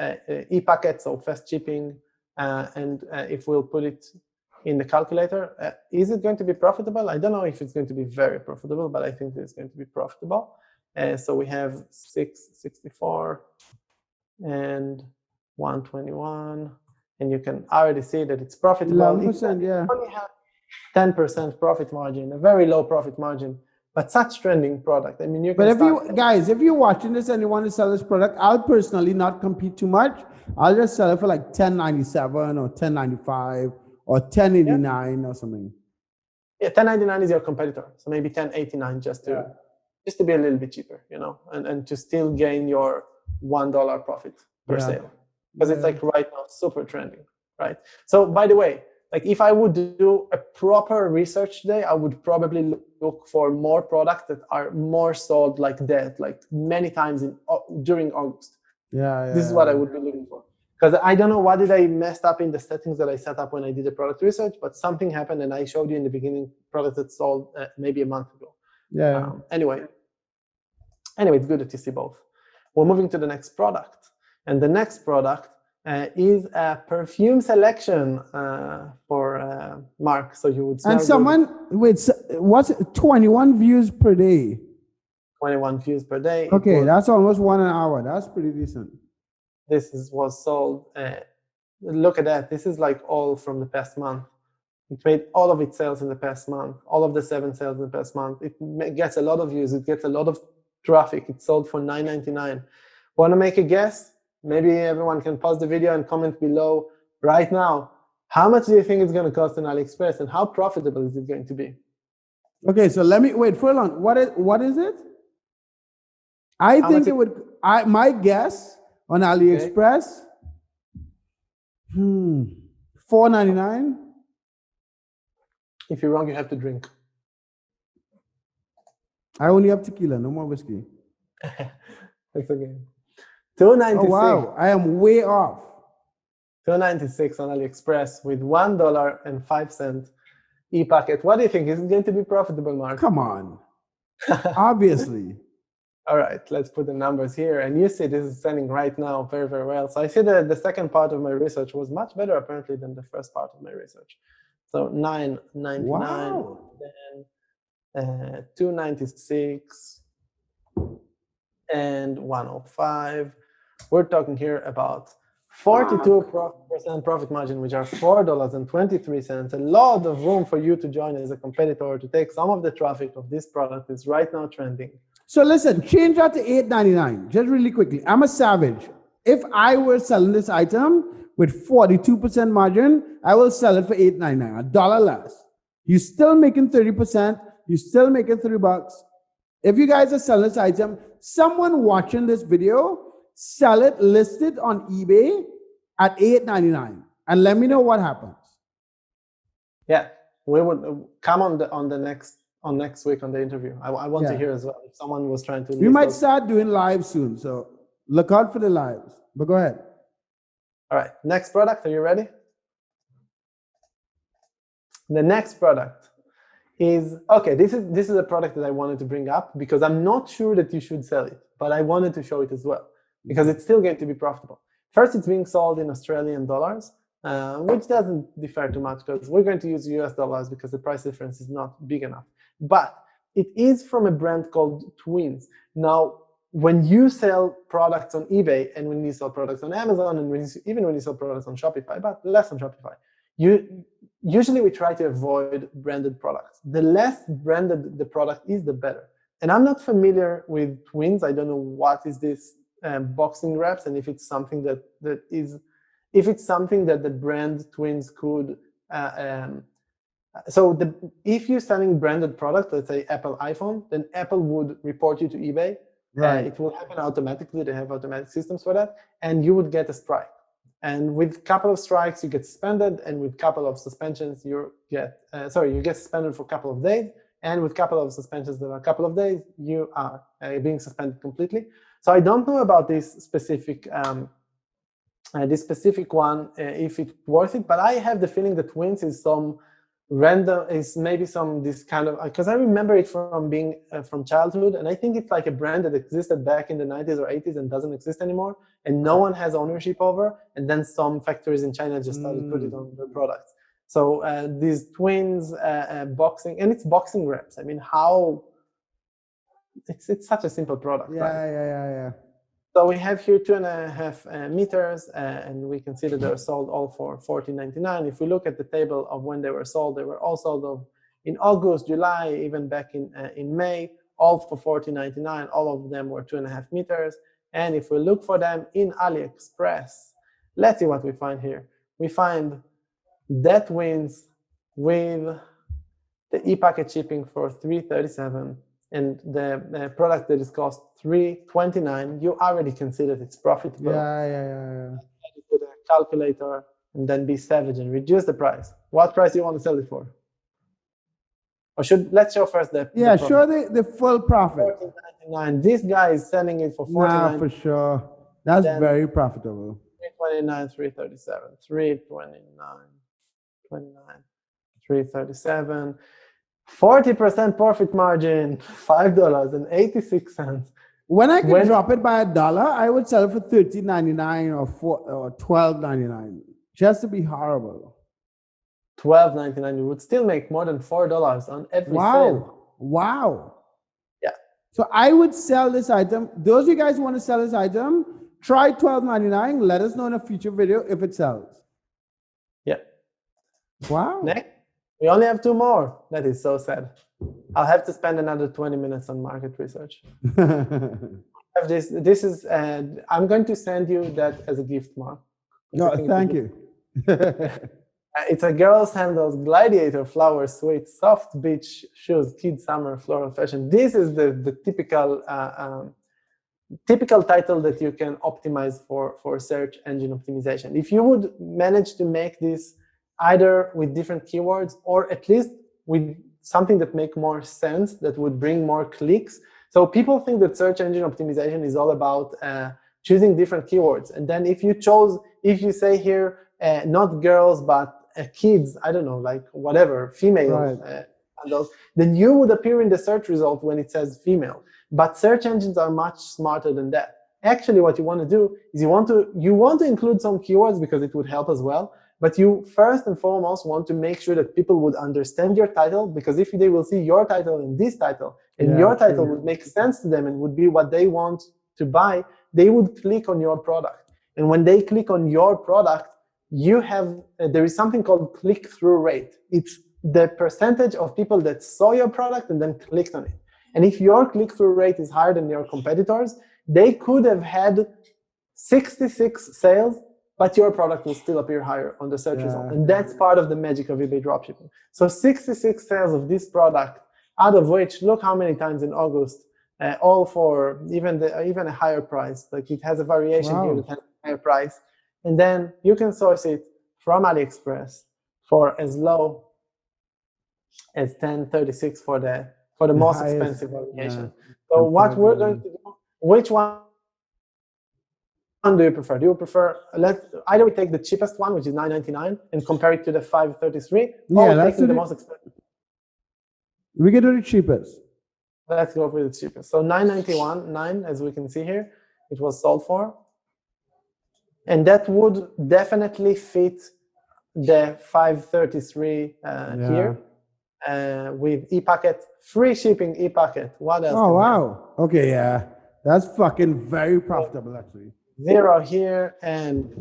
e-packet, so fast shipping. And if we'll put it in the calculator, is it going to be profitable? I don't know if it's going to be very profitable, but I think it's going to be profitable. So we have 664 and 121, and you can already see that it's profitable. 11%, yeah. It only have 10% profit margin, a very low profit margin, but such trending product. I mean, you can. But if you're watching this and you want to sell this product, I'll personally not compete too much. I'll just sell it for like $10.97 or $10.95 or $10.89 or something. Yeah, $10.99 is your competitor, so maybe $10.89 just to be a little bit cheaper, and to still gain your $1 profit per sale, because it's like right now super trending, right? So by the way, like if I would do a proper research day, I would probably look for more products that are more sold like that, like many times during August. This is what I would be looking for. Because I don't know what did I messed up in the settings that I set up when I did the product research, but something happened, and I showed you in the beginning product that sold maybe a month ago. Anyway, it's good that you see both. We're moving to the next product, and the next product is a perfume selection for Mark. So you would smell. And what's 21 views per day? 21 views per day. Okay, that's almost 1 hour. That's pretty decent. This was sold. Look at that. This is like all from the past month. It made all of its sales in the past month. All of the 7 sales in the past month. It gets a lot of views. It gets a lot of traffic. It sold for $9.99. Want to make a guess? Maybe everyone can pause the video and comment below right now. How much do you think it's going to cost on Aliexpress, and how profitable is it going to be? Okay, so let me wait for long. What is it? I think it would. My guess on AliExpress, $4.99. If you're wrong, you have to drink. I only have tequila, no more whiskey. That's okay. $2.96. Oh, wow, I am way off. $2.96 on AliExpress with $1.05 e-packet. What do you think? Is it going to be profitable, Mark? Come on. Obviously. All right, let's put the numbers here. And you see this is selling right now very, very well. So I see that the second part of my research was much better apparently than the first part of my research. So $9.99, wow. Then $2.96 and $1.05. We're talking here about 42% profit margin, which are $4.23. A lot of room for you to join as a competitor, to take some of the traffic of this product is right now trending. So listen, change that to $8.99, just really quickly. I'm a savage. If I were selling this item with 42% margin, I will sell it for $8.99, $1 less. You're still making 30%. You're still making $3. If you guys are selling this item, someone watching this video, sell it, list it on eBay at $8.99, and let me know what happens. Yeah, we would come on next week on the interview. I want to hear as well if someone was trying to. We might start doing live soon, so look out for the lives. But go ahead. All right, next product. Are you ready? The next product is this is a product that I wanted to bring up because I'm not sure that you should sell it, but I wanted to show it as well because it's still going to be profitable. First, it's being sold in Australian dollars, which doesn't differ too much because we're going to use US dollars because the price difference is not big enough. But it is from a brand called Twins. Now, when you sell products on eBay and when you sell products on Amazon and even when you sell products on Shopify, but less on Shopify, usually we try to avoid branded products. The less branded the product is, the better. And I'm not familiar with Twins. I don't know what is this boxing wraps, and if it's something that the brand Twins could. If you're selling branded product, let's say Apple iPhone, then Apple would report you to eBay. Right. It will happen automatically. They have automatic systems for that, and you would get a strike. And with a couple of strikes, you get suspended, and with a couple of suspensions, you get suspended for a couple of days. And with a couple of suspensions that are a couple of days, you are being suspended completely. So I don't know about this specific one, if it's worth it, but I have the feeling that Wins is some random, is maybe some this kind of, because I remember it from being from childhood, and I think it's like a brand that existed back in the 90s or 80s and doesn't exist anymore, and no one has ownership over, and then some factories in China just started to put it on their products. So these Twins boxing, and it's boxing wraps. I mean, how it's such a simple product, right? Yeah. So we have here 2.5 meters, and we can see that they're sold all for $14.99. If we look at the table of when they were sold, they were all sold in August, July, even back in May, all for $14.99. All of them were 2.5 meters. And if we look for them in Aliexpress, let's see what we find here. We find that Wins with the e-packet shipping for $3.37. And the product that is cost $3.29, you already can see that it's profitable. Yeah. Put a calculator and then be savage and reduce the price. What price do you want to sell it for? Or let's show first the show the full profit. $14.99. This guy is selling it for $49. Nah, for sure. That's very profitable. $3.29, $3.37, $3.29, $3.37. 40% profit margin, $5.86. When I could drop it by $1, I would sell it for $13.99 or $12.99, just to be horrible. $12.99. You would still make more than $4 on every sale. Wow. Yeah. So I would sell this item. Those of you guys who want to sell this item, try $12.99. Let us know in a future video if it sells. Yeah. Wow. Next. We only have 2 more. That is so sad. I'll have to spend another 20 minutes on market research. This is, I'm going to send you that as a gift, Mark. No, thank you. It's a girl's sandals, gladiator flower suite, soft beach shoes, kids summer, floral fashion. This is the typical title that you can optimize for search engine optimization. If you would manage to make this either with different keywords or at least with something that make more sense, that would bring more clicks. So people think that search engine optimization is all about choosing different keywords. And then if you say here, not girls, but kids, I don't know, like whatever, female, right. Then you would appear in the search result when it says female. But search engines are much smarter than that. Actually, what you want to do is you want to include some keywords because it would help as well. But you first and foremost want to make sure that people would understand your title, because if they will see your title and this title, and your title would make sense to them and would be what they want to buy, they would click on your product. And when they click on your product, you have there is something called click-through rate. It's the percentage of people that saw your product and then clicked on it. And if your click-through rate is higher than your competitors, they could have had 66 sales, but your product will still appear higher on the search result. And that's part of the magic of eBay dropshipping. So 66 sales of this product, out of which, look how many times in August, all for even a higher price. Like it has a variation here that has a higher price. And then you can source it from AliExpress for as low as $10.36 for the most expensive variation. So what we're going to do, which one do you prefer? Do you prefer, either we take the cheapest one, which is $9.99, and compare it to the $5.33, or we take the most expensive? We get the cheapest. Let's go with the cheapest. So $9.91, as we can see here, it was sold for. And that would definitely fit the $5.33 here with e-packet, free shipping e-packet. What else? Oh, wow. Okay, yeah. That's fucking very profitable, actually. 0 here and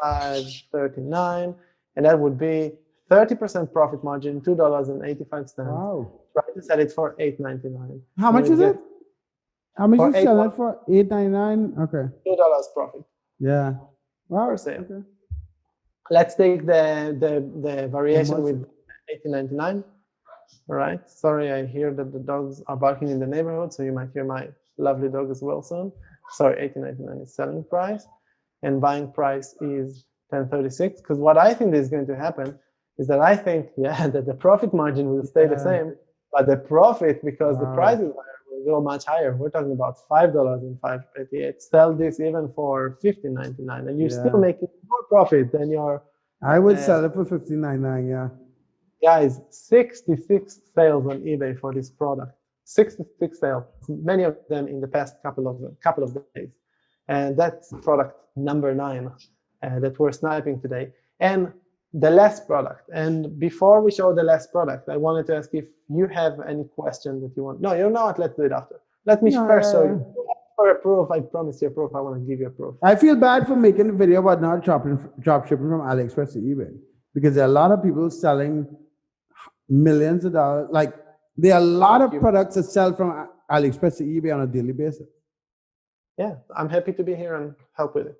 $5.39, and that would be 30% profit margin, $2.85. Wow. Try to sell it for $8.99. How much is it? How much you sell it for? $8.99. Okay. $2 profit. Yeah. Wow. Per sale. Okay. Let's take the variation with $18.99. All right. Sorry, I hear that the dogs are barking in the neighborhood, so you might hear my lovely dog as well soon. Sorry, $18.99 is selling price, and buying price is $10.36. Because what I think is going to happen is that I think, that the profit margin will stay the same, but the profit, because the price is higher, go much higher. We're talking about $5 and $5.88. Sell this even for $15.99, and you're still making more profit than your. I would sell it for $15.99. Yeah. Guys, 66 sales on eBay for this product. 66 sales, many of them in the past couple of days, and that's product number 9 that we're sniping today. And the last product. And before we show the last product, I wanted to ask if you have any question that you want. No, you know what? Let's do it after. Let me first show you. For a proof, I promise you a proof. I want to give you a proof. I feel bad for making a video about not drop shipping from Aliexpress to eBay, because there are a lot of people selling millions of dollars. Like, there are a lot of products that sell from Aliexpress to eBay on a daily basis. Yeah, I'm happy to be here and help with it.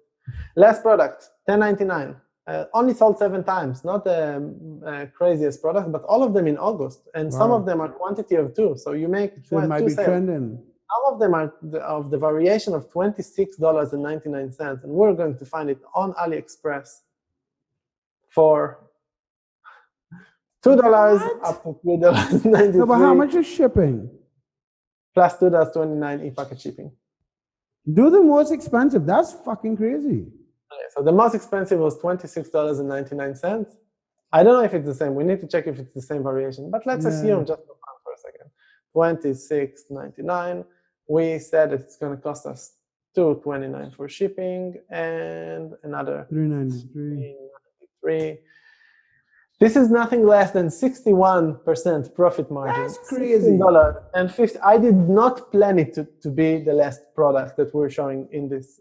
Last product, $10.99. Only sold 7 times, not the craziest product, but all of them in August. And some of them are quantity of 2. So you make so it might be trending. Some of them are of the variation of $26.99. And we're going to find it on AliExpress for $2 up to $3.93. No, but how much is shipping? Plus $2.29 e-packet shipping. Do the most expensive. That's fucking crazy. Okay, so the most expensive was $26.99. I don't know if it's the same. We need to check if it's the same variation. But let's assume just for fun for a second. $26.99. We said it's going to cost us $2.29 for shipping and another $3.93. This is nothing less than 61% profit margin. That's crazy. $16.50. I did not plan it to be the last product that we're showing in this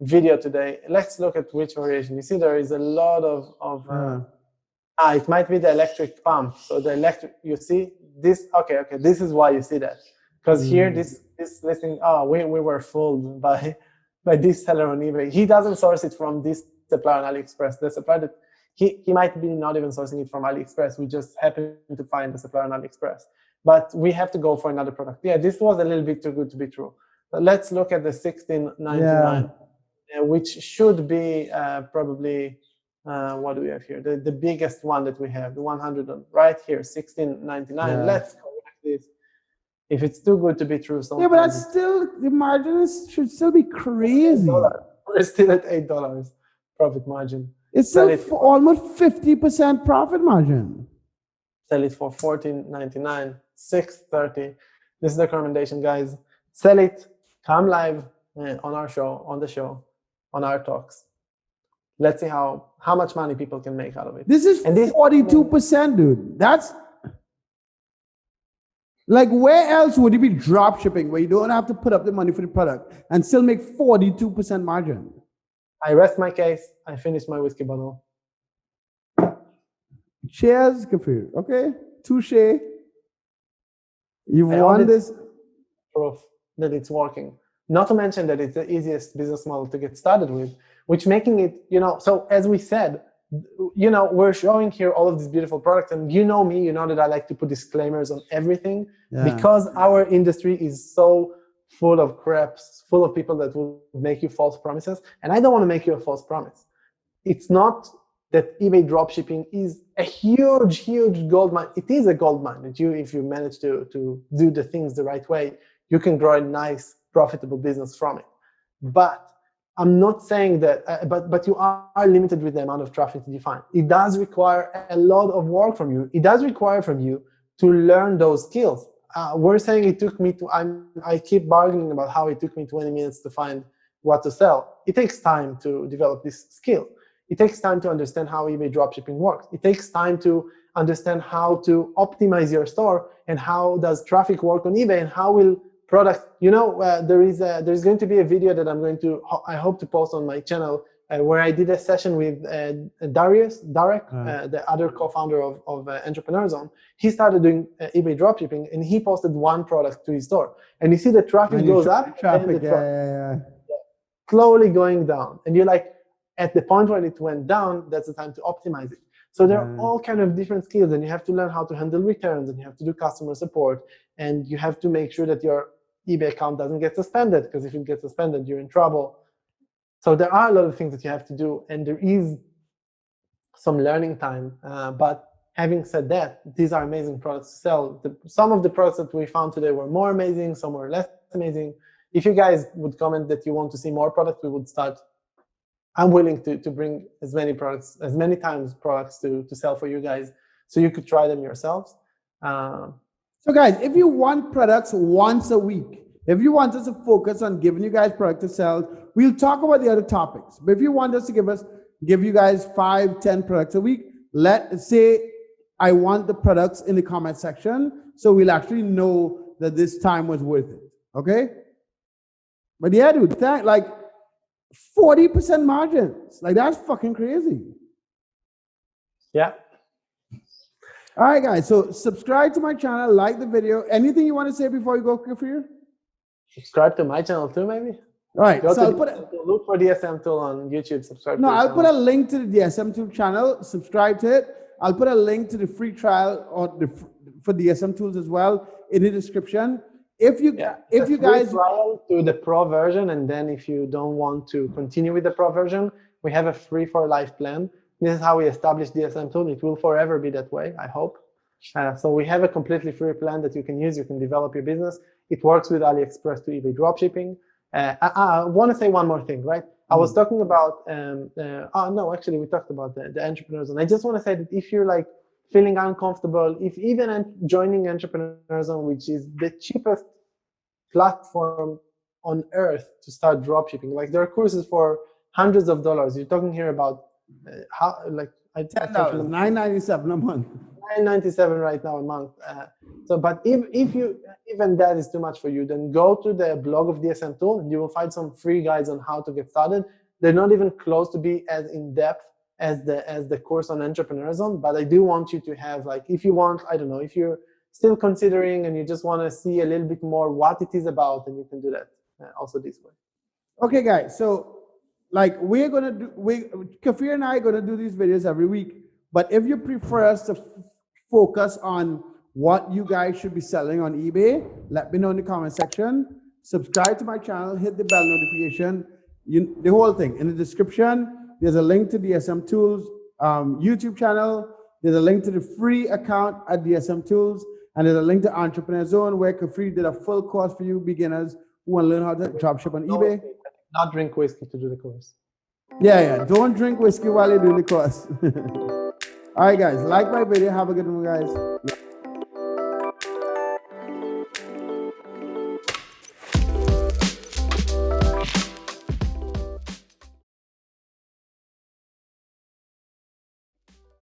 video today. Let's look at which variation. You see there is a lot of it might be the electric pump. So the electric, you see this, okay, this is why you see that. Because here, this listing, we were fooled by this seller on eBay. He doesn't source it from this supplier on AliExpress. The supplier that he might be not even sourcing it from AliExpress. We just happen to find the supplier on AliExpress. But we have to go for another product. Yeah, this was a little bit too good to be true. But let's look at the $16.99, which should be probably, what do we have here? The biggest one that we have, the 100 right here, $16.99. Yeah. Let's correct this. If it's too good to be true, yeah, but that's still, the margins should still be crazy. We're still at $8 profit margin. It's still almost 50% profit margin. Sell it for $14.99, $6.30. This is the recommendation, guys. Sell it, come live on our show, on our talks. Let's see how much money people can make out of it. This is 42%, dude. That's like, where else would you be drop shipping where you don't have to put up the money for the product and still make 42% margin? I rest my case. I finished my whiskey bottle. Cheers, Kfir. Okay, touche. You've won this. Proof that it's working. Not to mention that it's the easiest business model to get started with, which making it, so as we said, we're showing here all of these beautiful products, and you know me, you know that I like to put disclaimers on everything because our industry is so full of craps, full of people that will make you false promises, and I don't want to make you a false promise. It's not that eBay dropshipping is a huge, huge gold mine. It is a gold mine that if you manage to do the things the right way, you can grow a nice, profitable business from it. But I'm not saying that, but you are limited with the amount of traffic that you find. It does require a lot of work from you. It does require from you to learn those skills. We're saying it took me I keep bargaining about how it took me 20 minutes to find what to sell. It takes time to develop this skill. It takes time to understand how eBay dropshipping works. It takes time to understand how to optimize your store and how does traffic work on eBay and how will product, there's going to be a video that I hope to post on my channel where I did a session with Derek, the other co-founder of Entrepreneur Zone. He started doing eBay dropshipping, and he posted one product to his store. And you see the traffic goes up, slowly going down. And you're like, at the point when it went down, that's the time to optimize it. So there are all kind of different skills, and you have to learn how to handle returns, and you have to do customer support, and you have to make sure that your eBay account doesn't get suspended, because if it gets suspended, you're in trouble. So there are a lot of things that you have to do, and there is some learning time. But having said that, these are amazing products to sell. Some of the products that we found today were more amazing, some were less amazing. If you guys would comment that you want to see more products, we would start. I'm willing to bring as many times products to sell for you guys, so you could try them yourselves. So guys, if you want products once a week, if you want us to focus on giving you guys product to sell, we'll talk about the other topics. But if you want us to give you guys 5-10 products a week, let's say I want the products in the comment section, so we'll actually know that this time was worth it. Okay? But yeah, dude, like 40% margins. Like, that's fucking crazy. Yeah. All right, guys. So subscribe to my channel, like the video. Anything you want to say before you go, Kfir? Subscribe to my channel too, maybe. All right. Go So look for DSM Tool on YouTube. Subscribe. No, I'll put a link to the DSM Tool channel. Subscribe to it. I'll put a link to the free trial for DSM Tools as well in the description. If you guys trial to the pro version, and then if you don't want to continue with the pro version, we have a free for life plan. This is how we established DSM Tool. It will forever be that way, I hope. So we have a completely free plan that you can use. You can develop your business. It works with Aliexpress to eBay dropshipping. I want to say one more thing, right? I was talking about, no, actually we talked about the entrepreneurs. And I just want to say that if you're like feeling uncomfortable, if even joining Entrepreneur Zone, which is the cheapest platform on earth to start dropshipping, like there are courses for hundreds of dollars. You're talking here about $10, $9.97 a month. $9.97 right now a month. But if even that is too much for you, then go to the blog of DSM Tool and you will find some free guides on how to get started. They're not even close to be as in depth as the course on Entrepreneur Zone, but I do want you to have, like, if you want, I don't know, if you're still considering and you just want to see a little bit more what it is about, then you can do that also this way. Okay, guys. So like Kfir and I are gonna do these videos every week. But if you prefer us to focus on what you guys should be selling on eBay, let me know in the comment section. Subscribe to my channel, hit the bell notification, the whole thing. In the description, there's a link to DSM Tools YouTube channel. There's a link to the free account at DSM Tools. And there's a link to Entrepreneur Zone where Kfir did a full course for you beginners who want to learn how to dropship on eBay. Not drink whiskey to do the course. Yeah. Don't drink whiskey while you're doing the course. All right, guys. Like my video. Have a good one, guys.